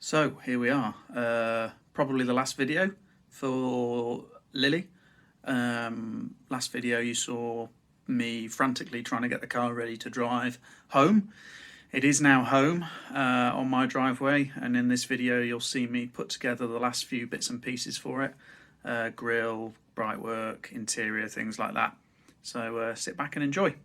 So here we are, probably the last video for Lily. Last video you saw me frantically trying to get the car ready to drive home. It is now home on my driveway, and in this video you'll see me put together the last few bits and pieces for it. Grille, brightwork, interior, things like that. So sit back and enjoy.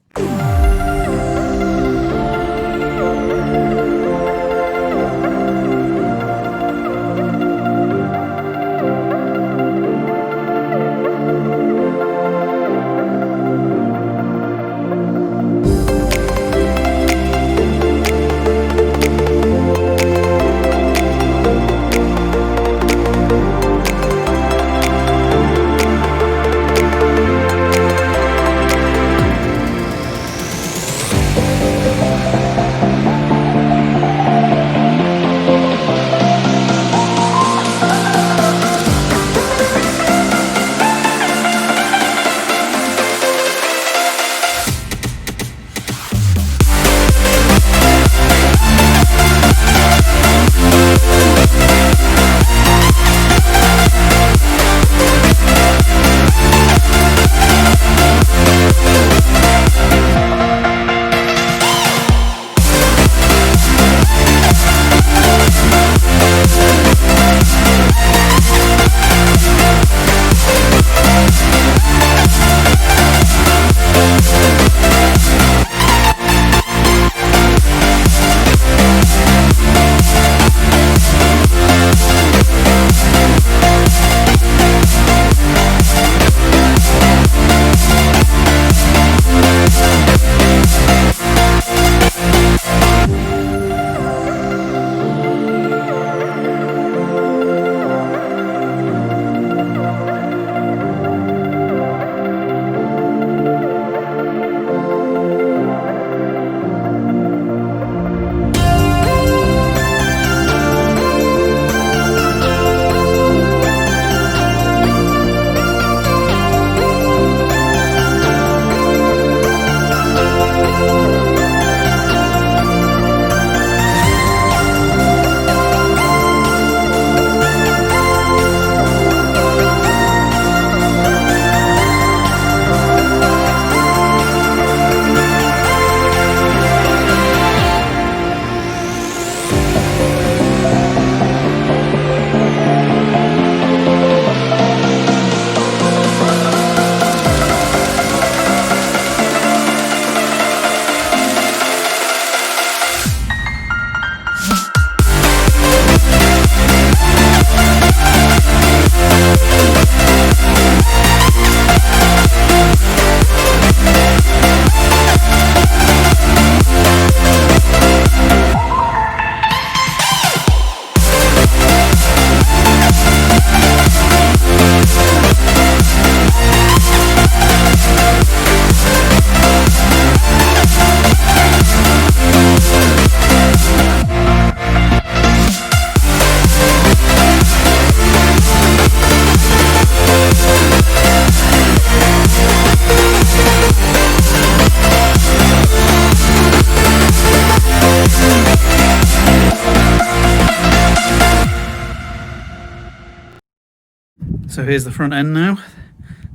So here's the front end now.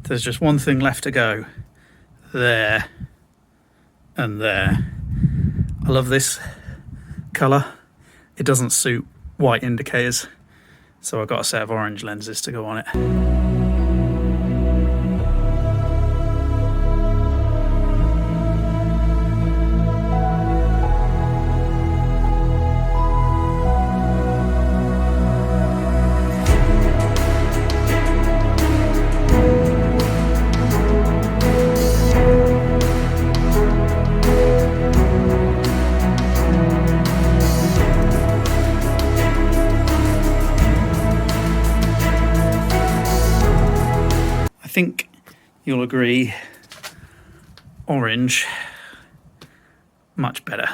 There's just one thing left to go. There and there. I love this colour. It doesn't suit white indicators, so I've got a set of orange lenses to go on it. I think you'll agree, orange, much better.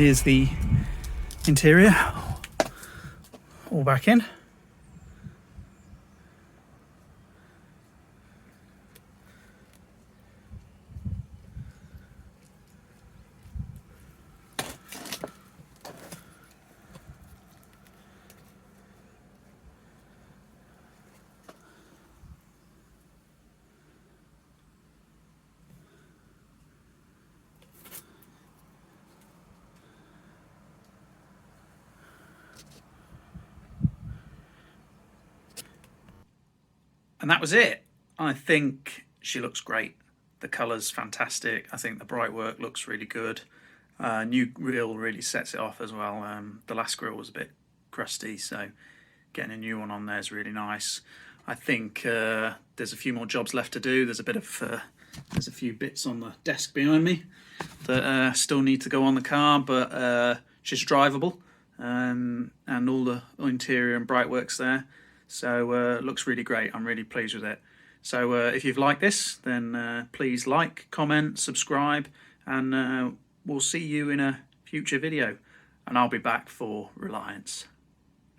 here's the interior, all back in. And that was it. I think she looks great. The colour's fantastic. I think the bright work looks really good. New grill really sets it off as well. The last grill was a bit crusty, so getting a new one on there is really nice. I think there's a few more jobs left to do. There's a few bits on the desk behind me that still need to go on the car, but she's drivable, and all the interior and bright work's there. So it looks really great. I'm really pleased with it. So if you've liked this, then please like, comment, subscribe, and we'll see you in a future video. And I'll be back for Reliance.